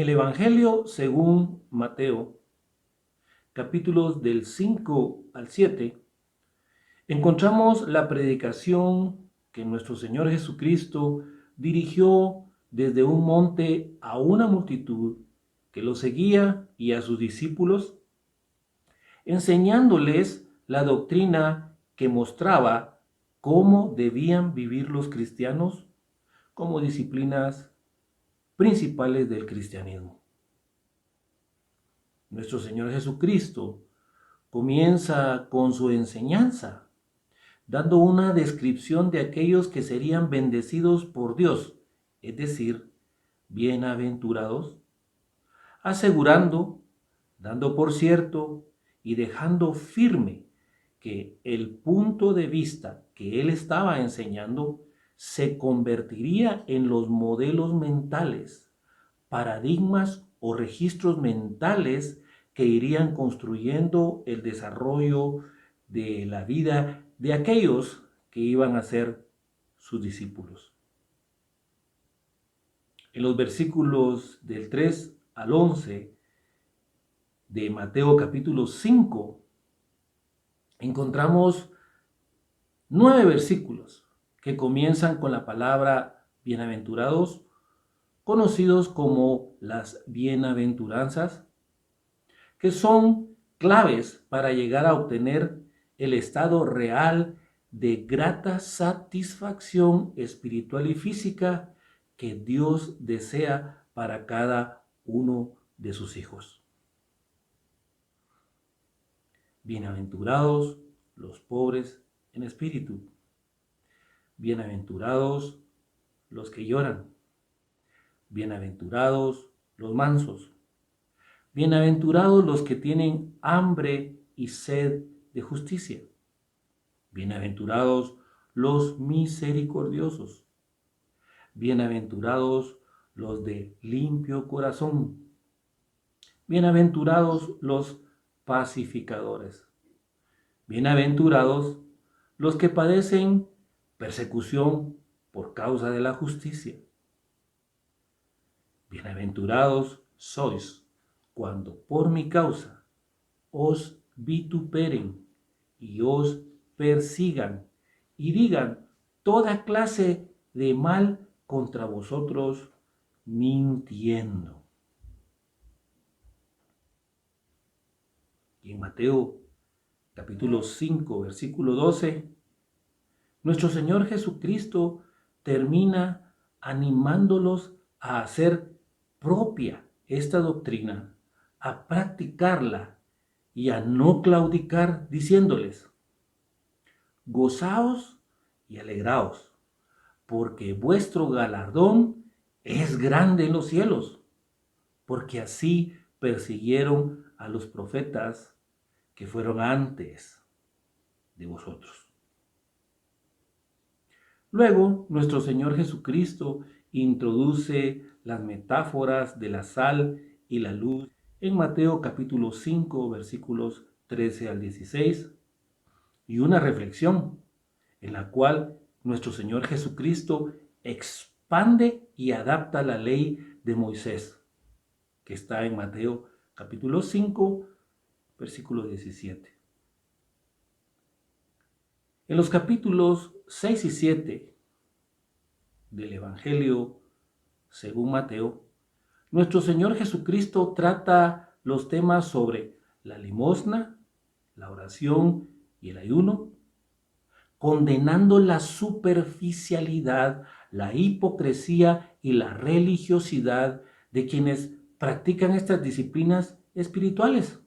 el Evangelio según Mateo, capítulos del 5 al 7, encontramos la predicación que nuestro Señor Jesucristo dirigió desde un monte a una multitud que lo seguía y a sus discípulos, enseñándoles la doctrina que mostraba cómo debían vivir los cristianos como disciplinas principales del cristianismo. Nuestro Señor Jesucristo comienza con su enseñanza, dando una descripción de aquellos que serían bendecidos por Dios, es decir, bienaventurados, asegurando, dando por cierto y dejando firme que el punto de vista que él estaba enseñando se convertiría en los modelos mentales, paradigmas o registros mentales que irían construyendo el desarrollo de la vida de aquellos que iban a ser sus discípulos. En los versículos del 3 al 11 de Mateo capítulo 5, encontramos 9 versículos que comienzan con la palabra bienaventurados, conocidos como las bienaventuranzas, que son claves para llegar a obtener el estado real de grata satisfacción espiritual y física que Dios desea para cada uno de sus hijos. Bienaventurados los pobres en espíritu. Bienaventurados los que lloran. Bienaventurados los mansos. Bienaventurados los que tienen hambre y sed de justicia. Bienaventurados los misericordiosos. Bienaventurados los de limpio corazón. Bienaventurados los pacificadores. Bienaventurados los que padecen persecución por causa de la justicia. Bienaventurados sois cuando por mi causa os vituperen y os persigan y digan toda clase de mal contra vosotros mintiendo. Y en Mateo capítulo 5, versículo 12, nuestro Señor Jesucristo termina animándolos a hacer propia esta doctrina, a practicarla y a no claudicar, diciéndoles: gozaos y alegraos, porque vuestro galardón es grande en los cielos, porque así persiguieron a los profetas que fueron antes de vosotros. Luego, nuestro Señor Jesucristo introduce las metáforas de la sal y la luz en Mateo capítulo 5, versículos 13 al 16, y una reflexión en la cual nuestro Señor Jesucristo expande y adapta la ley de Moisés, que está en Mateo capítulo 5, versículo 17. En los capítulos 6 y 7 del Evangelio según Mateo, nuestro Señor Jesucristo trata los temas sobre la limosna, la oración y el ayuno, condenando la superficialidad, la hipocresía y la religiosidad de quienes practican estas disciplinas espirituales,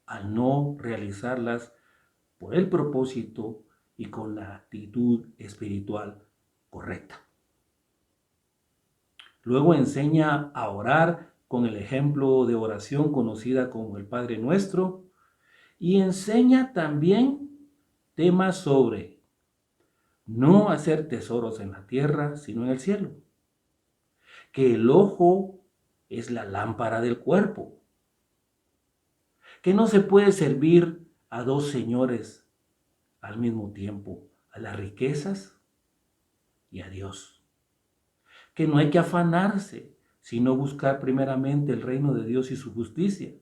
al no realizarlas por el propósito y con la actitud espiritual correcta. Luego enseña a orar con el ejemplo de oración conocida como el Padre Nuestro, y enseña también temas sobre no hacer tesoros en la tierra, sino en el cielo, que el ojo es la lámpara del cuerpo, que no se puede servir a dos señores al mismo tiempo, a las riquezas y a Dios, que no hay que afanarse, sino buscar primeramente el reino de Dios y su justicia.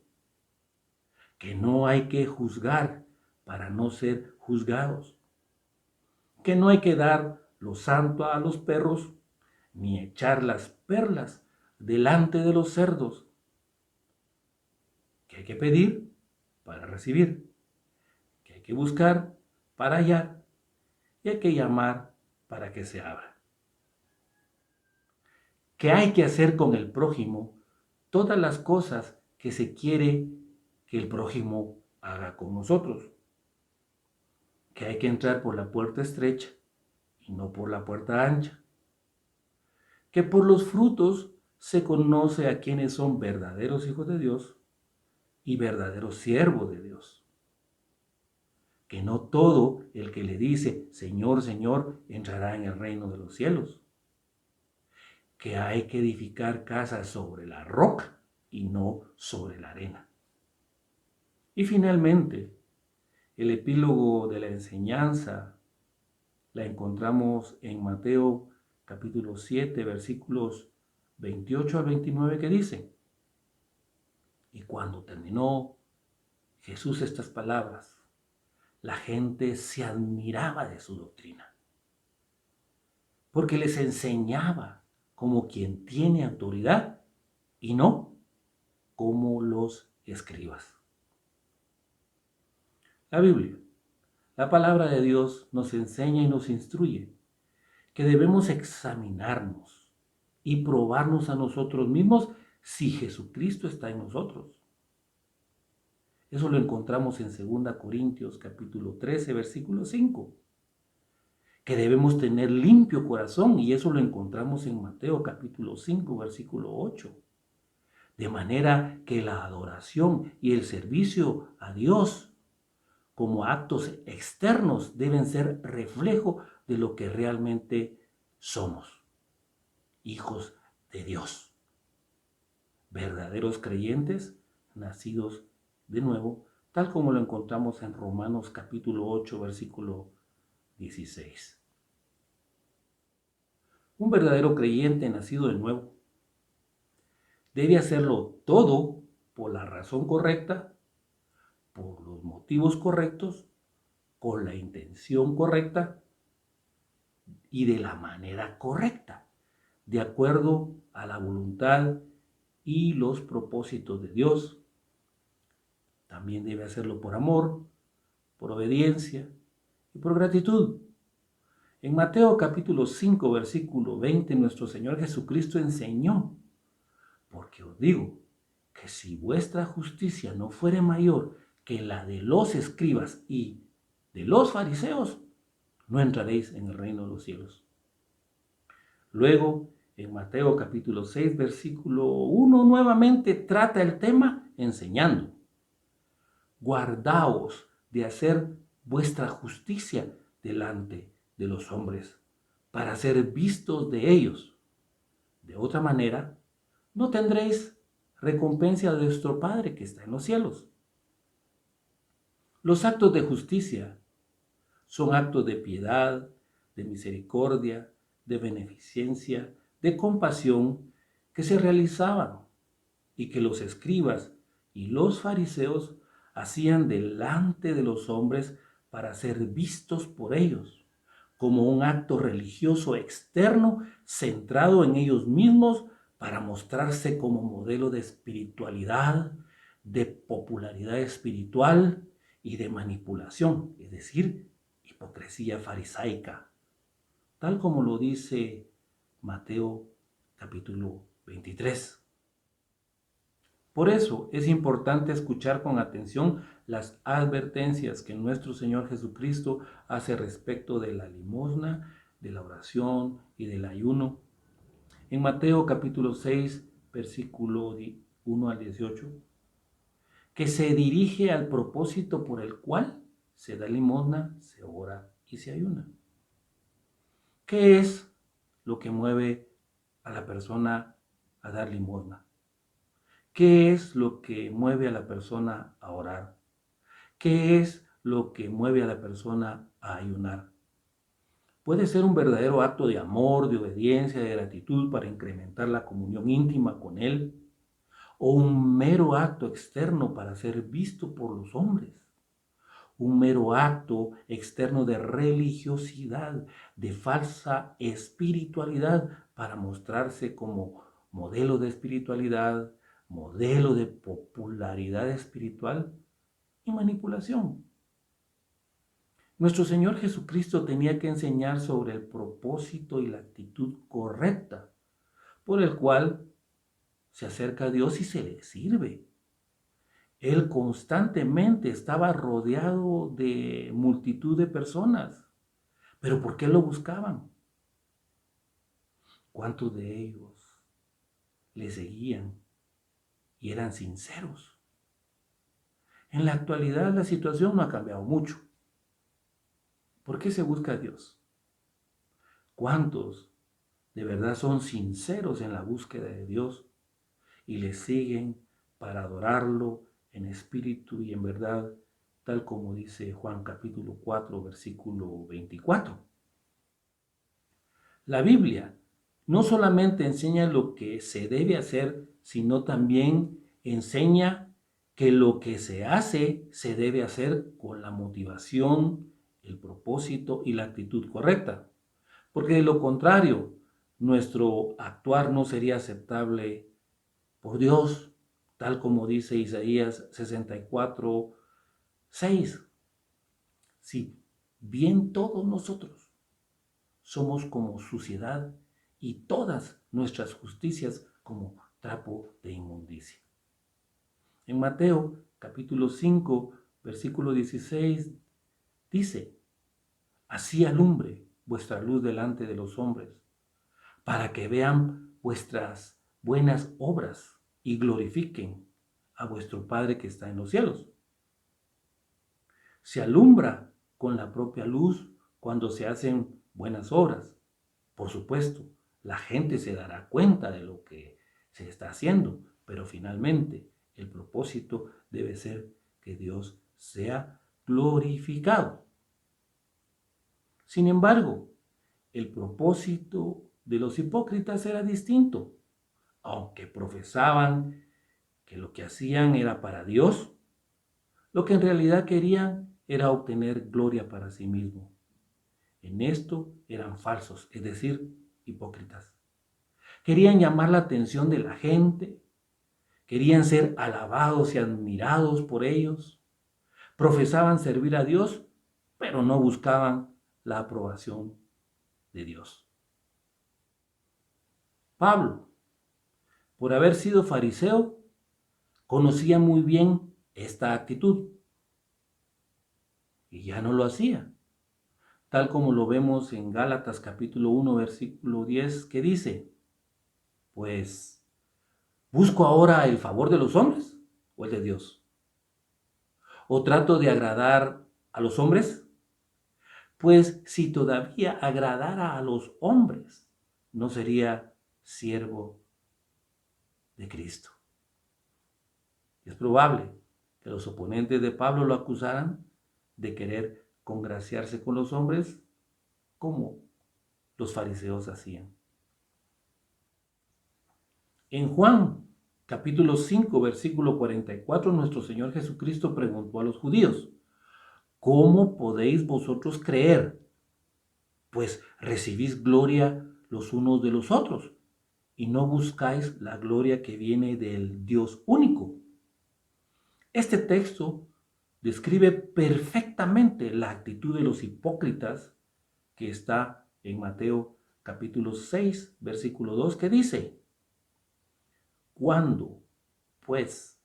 Que no hay que juzgar para no ser juzgados. Que no hay que dar lo santo a los perros, ni echar las perlas delante de los cerdos. Que hay que pedir para recibir. Que hay que buscar para hallar. Y hay que llamar para que se abra. Que hay que hacer con el prójimo todas las cosas que se quiere que el prójimo haga con nosotros. Que hay que entrar por la puerta estrecha y no por la puerta ancha. Que por los frutos se conoce a quienes son verdaderos hijos de Dios y verdaderos siervos de Dios. Que no todo el que le dice Señor, Señor, entrará en el reino de los cielos. Que hay que edificar casas sobre la roca y no sobre la arena. Y finalmente, el epílogo de la enseñanza la encontramos en Mateo capítulo 7, versículos 28 al 29, que dice: y cuando terminó Jesús estas palabras, la gente se admiraba de su doctrina, porque les enseñaba como quien tiene autoridad y no como los escribas. La Biblia, la palabra de Dios, nos enseña y nos instruye que debemos examinarnos y probarnos a nosotros mismos si Jesucristo está en nosotros. Eso lo encontramos en 2 Corintios capítulo 13, versículo 5. Que debemos tener limpio corazón, y eso lo encontramos en Mateo capítulo 5, versículo 8. De manera que la adoración y el servicio a Dios como actos externos deben ser reflejo de lo que realmente somos: hijos de Dios, verdaderos creyentes, nacidos de nuevo, tal como lo encontramos en Romanos capítulo 8, versículo 16. Un verdadero creyente nacido de nuevo debe hacerlo todo por la razón correcta, por los motivos correctos, con la intención correcta y de la manera correcta, de acuerdo a la voluntad y los propósitos de Dios. También debe hacerlo por amor, por obediencia y por gratitud. En Mateo capítulo 5, versículo 20, nuestro Señor Jesucristo enseñó: porque os digo que si vuestra justicia no fuere mayor que la de los escribas y de los fariseos, no entraréis en el reino de los cielos. Luego, en Mateo capítulo 6, versículo 1, nuevamente trata el tema enseñando: guardaos de hacer vuestra justicia delante de los hombres, para ser vistos de ellos. De otra manera, no tendréis recompensa de vuestro Padre que está en los cielos. Los actos de justicia son actos de piedad, de misericordia, de beneficencia, de compasión, que se realizaban y que los escribas y los fariseos hacían delante de los hombres para ser vistos por ellos, como un acto religioso externo centrado en ellos mismos, para mostrarse como modelo de espiritualidad, de popularidad espiritual y de manipulación, es decir, hipocresía farisaica, tal como lo dice Mateo capítulo 23. Por eso es importante escuchar con atención las advertencias que nuestro Señor Jesucristo hace respecto de la limosna, de la oración y del ayuno. En Mateo capítulo 6, versículo 1 al 18, que se dirige al propósito por el cual se da limosna, se ora y se ayuna. ¿Qué es lo que mueve a la persona a dar limosna? ¿Qué es lo que mueve a la persona a orar? ¿Qué es lo que mueve a la persona a ayunar? Puede ser un verdadero acto de amor, de obediencia, de gratitud para incrementar la comunión íntima con Él, o un mero acto externo para ser visto por los hombres, un mero acto externo de religiosidad, de falsa espiritualidad para mostrarse como modelo de espiritualidad, modelo de popularidad espiritual y manipulación. Nuestro Señor Jesucristo tenía que enseñar sobre el propósito y la actitud correcta por el cual se acerca a Dios y se le sirve. Él constantemente estaba rodeado de multitud de personas. ¿Pero por qué lo buscaban? ¿Cuántos de ellos le seguían y eran sinceros? En la actualidad la situación no ha cambiado mucho. ¿Por qué se busca a Dios? ¿Cuántos de verdad son sinceros en la búsqueda de Dios y le siguen para adorarlo en espíritu y en verdad, tal como dice Juan capítulo 4, versículo 24? La Biblia no solamente enseña lo que se debe hacer, sino también enseña que lo que se hace se debe hacer con la motivación, el propósito y la actitud correcta. Porque de lo contrario, nuestro actuar no sería aceptable por Dios, tal como dice Isaías 64, 6. Si bien todos nosotros somos como suciedad y todas nuestras justicias como trapo de inmundicia. En Mateo capítulo 5, versículo 16 dice: así alumbre vuestra luz delante de los hombres, para que vean vuestras buenas obras y glorifiquen a vuestro Padre que está en los cielos. Se alumbra con la propia luz cuando se hacen buenas obras. Por supuesto, la gente se dará cuenta de lo que se está haciendo, pero finalmente el propósito debe ser que Dios sea glorificado. Sin embargo, el propósito de los hipócritas era distinto. Aunque profesaban que lo que hacían era para Dios, lo que en realidad querían era obtener gloria para sí mismos. En esto eran falsos, es decir, hipócritas. Querían llamar la atención de la gente, querían ser alabados y admirados por ellos, profesaban servir a Dios, pero no buscaban la aprobación de Dios. Pablo, por haber sido fariseo, conocía muy bien esta actitud y ya no lo hacía, tal como lo vemos en Gálatas capítulo 1, versículo 10, que dice: pues, ¿busco ahora el favor de los hombres o el de Dios? ¿O trato de agradar a los hombres? Pues si todavía agradara a los hombres, no sería siervo de Cristo. Es probable que los oponentes de Pablo lo acusaran de querer congraciarse con los hombres como los fariseos hacían. En Juan capítulo 5, versículo 44, nuestro Señor Jesucristo preguntó a los judíos: ¿cómo podéis vosotros creer? Pues recibís gloria los unos de los otros y no buscáis la gloria que viene del Dios único. Este texto describe perfectamente la actitud de los hipócritas que está en Mateo capítulo 6, versículo 2, que dice: cuando, pues,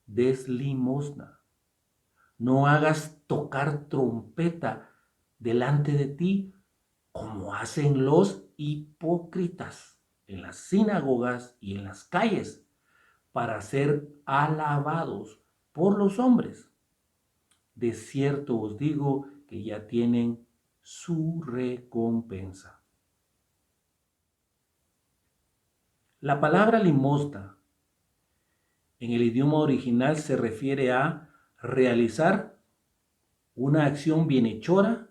des limosna, no hagas tocar trompeta delante de ti, como hacen los hipócritas en las sinagogas y en las calles, para ser alabados por los hombres. De cierto os digo que ya tienen su recompensa. La palabra limosna en el idioma original se refiere a realizar una acción bienhechora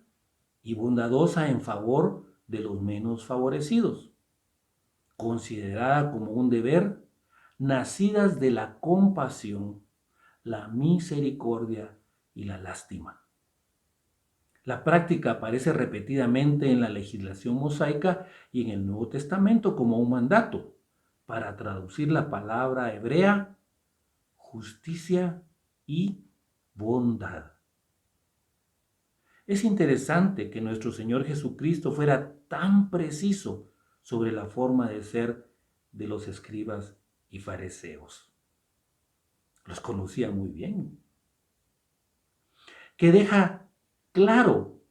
y bondadosa en favor de los menos favorecidos, considerada como un deber, nacidas de la compasión, la misericordia y la lástima. La práctica aparece repetidamente en la legislación mosaica y en el Nuevo Testamento como un mandato para traducir la palabra hebrea justicia y bondad. Es interesante que nuestro Señor Jesucristo fuera tan preciso sobre la forma de ser de los escribas y fariseos. Los conocía muy bien. Que deja claro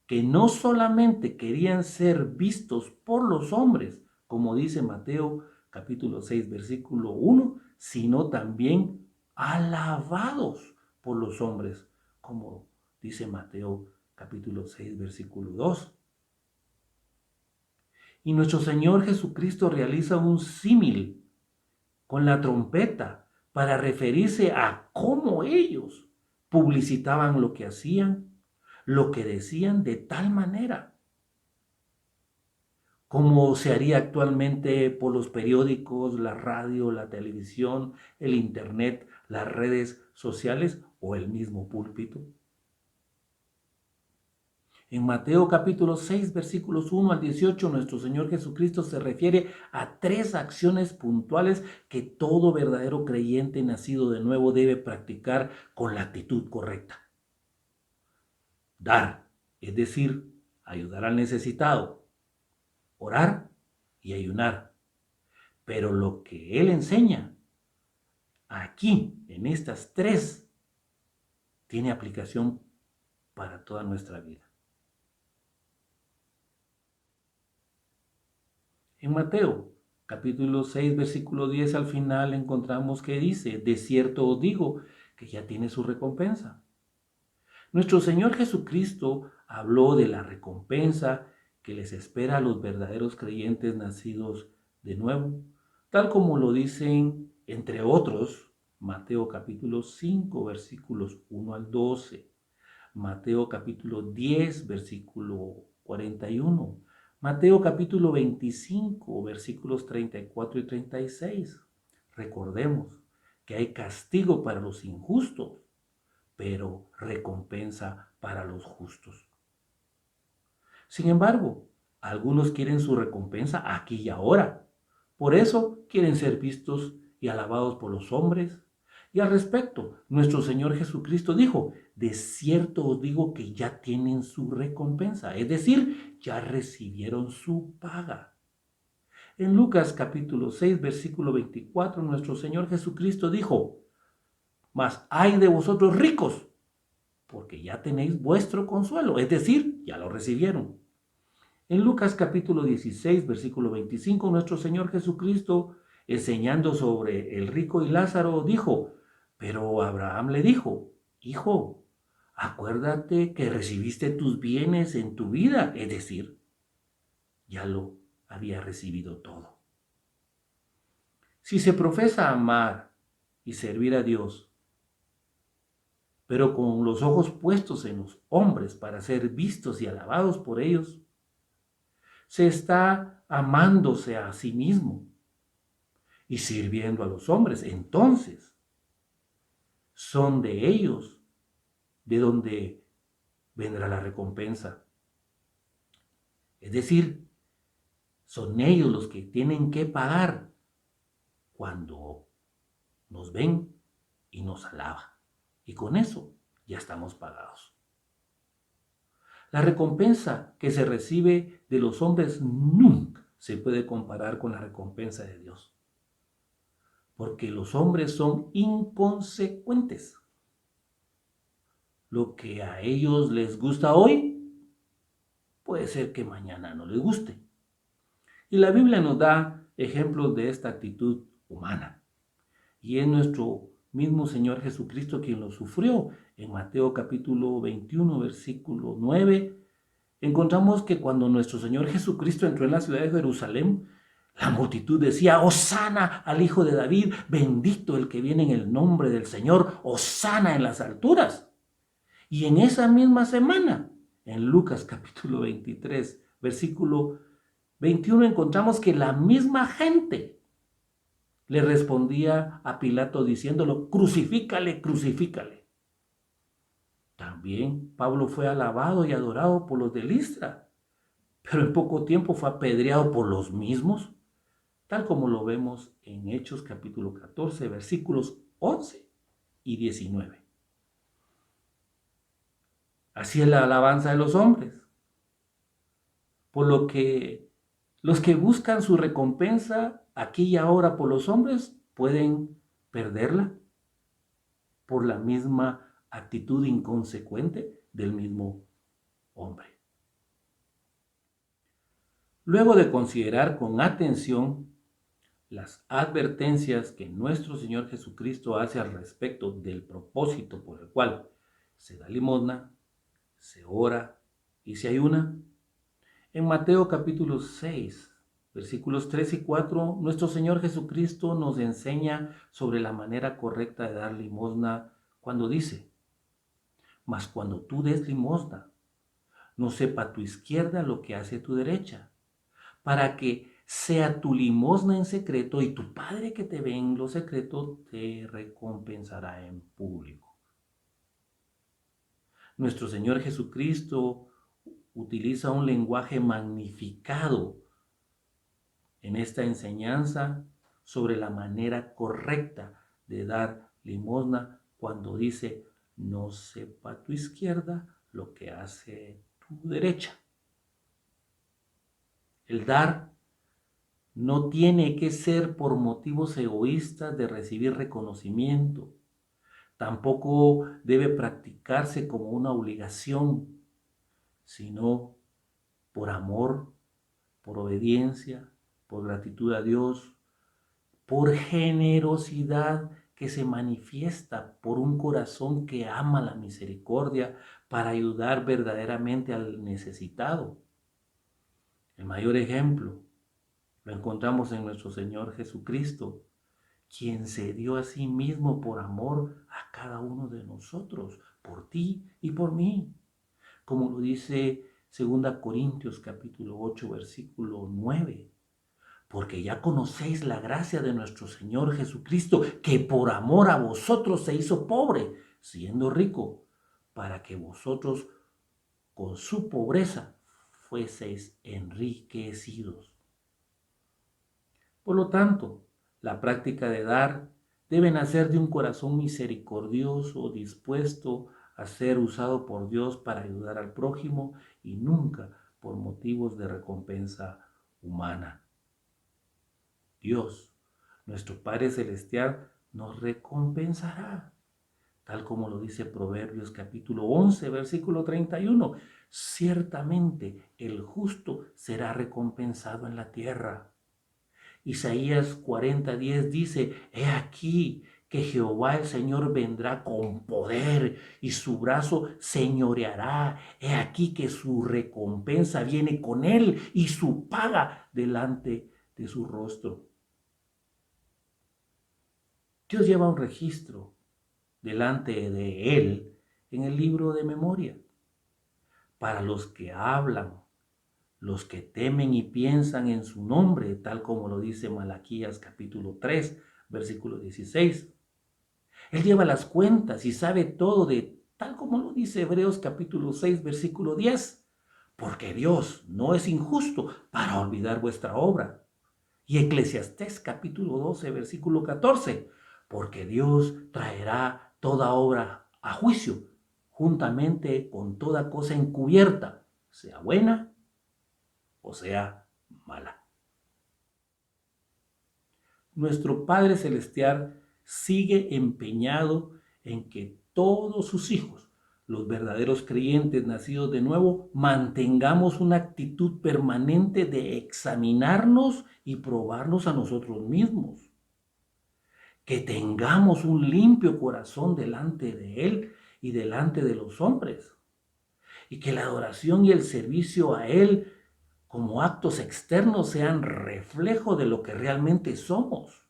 que no solamente querían ser vistos por los hombres, como dice Mateo capítulo 6, versículo 1, sino también alabados por los hombres, como dice Mateo capítulo 6, versículo 2. Y nuestro Señor Jesucristo realiza un símil con la trompeta para referirse a cómo ellos publicitaban lo que hacían, lo que decían de tal manera como se haría actualmente por los periódicos, la radio, la televisión, el internet, las redes sociales o el mismo púlpito. En Mateo capítulo 6, versículos 1 al 18, nuestro Señor Jesucristo se refiere a 3 acciones puntuales que todo verdadero creyente nacido de nuevo debe practicar con la actitud correcta. Dar, es decir, ayudar al necesitado, orar y ayunar. Pero lo que Él enseña aquí, en estas 3, tiene aplicación para toda nuestra vida. En Mateo, capítulo 6, versículo 10, al final encontramos que dice, de cierto os digo que ya tiene su recompensa. Nuestro Señor Jesucristo habló de la recompensa que les espera a los verdaderos creyentes nacidos de nuevo, tal como lo dicen, entre otros, Mateo capítulo 5, versículos 1 al 12, Mateo capítulo 10, versículo 41, Mateo capítulo 25, versículos 34 y 36. Recordemos que hay castigo para los injustos, pero recompensa para los justos. Sin embargo, algunos quieren su recompensa aquí y ahora. Por eso quieren ser vistos y alabados por los hombres. Y al respecto, nuestro Señor Jesucristo dijo, de cierto os digo que ya tienen su recompensa, es decir, ya recibieron su paga. En Lucas capítulo 6, versículo 24, nuestro Señor Jesucristo dijo, mas ay de vosotros ricos, porque ya tenéis vuestro consuelo, es decir, ya lo recibieron. En Lucas capítulo 16, versículo 25, nuestro Señor Jesucristo, enseñando sobre el rico y Lázaro, dijo, pero Abraham le dijo, hijo, acuérdate que recibiste tus bienes en tu vida, es decir, ya lo había recibido todo. Si se profesa amar y servir a Dios, pero con los ojos puestos en los hombres para ser vistos y alabados por ellos, se está amándose a sí mismo y sirviendo a los hombres. Entonces, son de ellos de donde vendrá la recompensa. Es decir, son ellos los que tienen que pagar cuando nos ven y nos alaban. Y con eso ya estamos pagados. La recompensa que se recibe de los hombres nunca se puede comparar con la recompensa de Dios. Porque los hombres son inconsecuentes. Lo que a ellos les gusta hoy, puede ser que mañana no les guste. Y la Biblia nos da ejemplos de esta actitud humana. Y es nuestro mismo Señor Jesucristo quien lo sufrió. En Mateo capítulo 21, versículo 9, encontramos que cuando nuestro Señor Jesucristo entró en la ciudad de Jerusalén, la multitud decía, Hosana al Hijo de David, bendito el que viene en el nombre del Señor, Hosana en las alturas. Y en esa misma semana En Lucas capítulo 23, versículo 21, encontramos que la misma gente le respondía a Pilato diciéndolo, crucifícale, crucifícale. También Pablo fue alabado y adorado por los de Listra, pero en poco tiempo fue apedreado por los mismos, tal como lo vemos en Hechos capítulo 14, versículos 11 y 19. Así es la alabanza de los hombres, por lo que los que buscan su recompensa aquí y ahora por los hombres pueden perderla por la misma actitud inconsecuente del mismo hombre. Luego de considerar con atención las advertencias que nuestro Señor Jesucristo hace al respecto del propósito por el cual se da limosna, se ora y se ayuna, en Mateo capítulo 6, versículos 3 y 4, nuestro Señor Jesucristo nos enseña sobre la manera correcta de dar limosna cuando dice, mas cuando tú des limosna, no sepa tu izquierda lo que hace tu derecha, para que sea tu limosna en secreto y tu Padre que te ve en lo secreto te recompensará en público. Nuestro Señor Jesucristo utiliza un lenguaje magnificado en esta enseñanza sobre la manera correcta de dar limosna cuando dice, no sepa tu izquierda lo que hace tu derecha. El dar no tiene que ser por motivos egoístas de recibir reconocimiento. Tampoco debe practicarse como una obligación, sino por amor, por obediencia, por gratitud a Dios, por generosidad que se manifiesta por un corazón que ama la misericordia para ayudar verdaderamente al necesitado. El mayor ejemplo lo encontramos en nuestro Señor Jesucristo, quien se dio a sí mismo por amor a cada uno de nosotros, por ti y por mí. Como lo dice 2 Corintios capítulo 8, versículo 9. Porque ya conocéis la gracia de nuestro Señor Jesucristo, que por amor a vosotros se hizo pobre, siendo rico, para que vosotros con su pobreza fueseis enriquecidos. Por lo tanto, la práctica de dar debe nacer de un corazón misericordioso, dispuesto a ser usado por Dios para ayudar al prójimo y nunca por motivos de recompensa humana. Dios, nuestro Padre Celestial, nos recompensará, tal como lo dice Proverbios capítulo 11, versículo 31. Ciertamente el justo será recompensado en la tierra. Isaías 40:10 dice, he aquí que Jehová el Señor vendrá con poder y su brazo señoreará. He aquí que su recompensa viene con él y su paga delante de su rostro. Dios lleva un registro delante de él en el libro de memoria. Para los que hablan, los que temen y piensan en su nombre, tal como lo dice Malaquías capítulo 3, versículo 16. Él lleva las cuentas y sabe todo tal como lo dice Hebreos capítulo 6, versículo 10. Porque Dios no es injusto para olvidar vuestra obra. Y Eclesiastés capítulo 12, versículo 14. Porque Dios traerá toda obra a juicio, juntamente con toda cosa encubierta, sea buena o sea mala. Nuestro Padre Celestial sigue empeñado en que todos sus hijos, los verdaderos creyentes nacidos de nuevo, mantengamos una actitud permanente de examinarnos y probarnos a nosotros mismos. Que tengamos un limpio corazón delante de Él y delante de los hombres. Y que la adoración y el servicio a Él como actos externos sean reflejo de lo que realmente somos.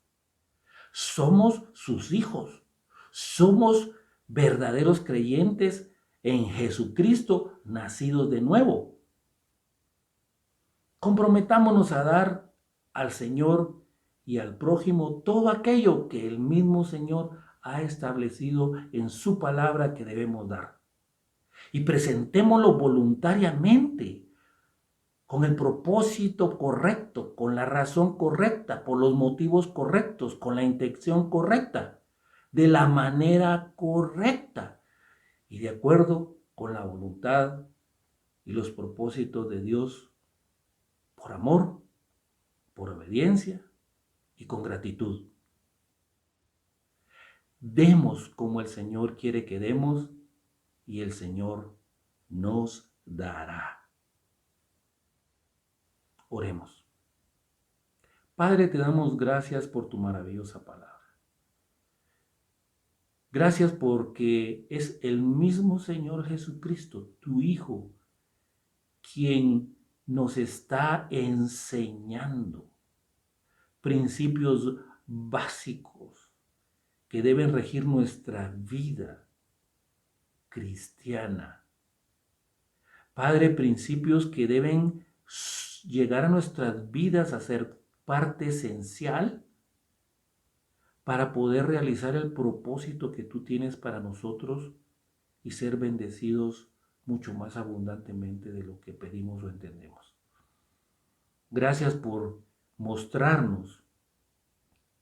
Somos sus hijos. Somos verdaderos creyentes en Jesucristo, nacidos de nuevo. Comprometámonos a dar al Señor y al prójimo todo aquello que el mismo Señor ha establecido en su palabra que debemos dar. Y presentémoslo voluntariamente, con el propósito correcto, con la razón correcta, por los motivos correctos, con la intención correcta, de la manera correcta y de acuerdo con la voluntad y los propósitos de Dios, por amor, por obediencia y con gratitud. Demos como el Señor quiere que demos y el Señor nos dará. Oremos. Padre, te damos gracias por tu maravillosa palabra. Gracias porque es el mismo Señor Jesucristo, tu Hijo, quien nos está enseñando principios básicos que deben regir nuestra vida cristiana. Padre, principios que deben llegar a nuestras vidas a ser parte esencial para poder realizar el propósito que tú tienes para nosotros y ser bendecidos mucho más abundantemente de lo que pedimos o entendemos. Gracias por mostrarnos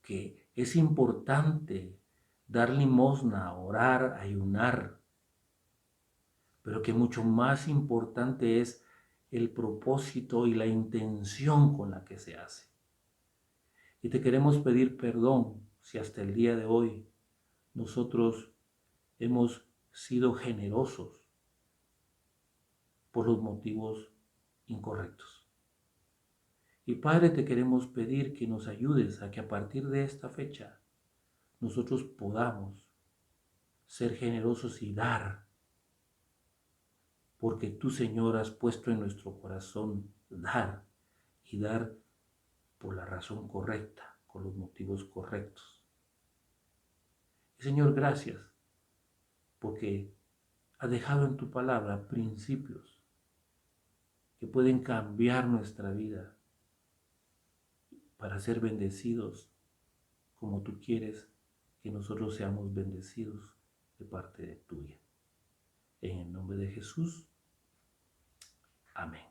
que es importante dar limosna, orar, ayunar, pero que mucho más importante es el propósito y la intención con la que se hace. Y te queremos pedir perdón si hasta el día de hoy nosotros hemos sido generosos por los motivos incorrectos. Y Padre, te queremos pedir que nos ayudes a que a partir de esta fecha nosotros podamos ser generosos y dar, porque tú, Señor, has puesto en nuestro corazón dar y dar por la razón correcta, con los motivos correctos. Y Señor, gracias, porque has dejado en tu palabra principios que pueden cambiar nuestra vida para ser bendecidos como tú quieres que nosotros seamos bendecidos de parte de tuya. En el nombre de Jesús. Amén.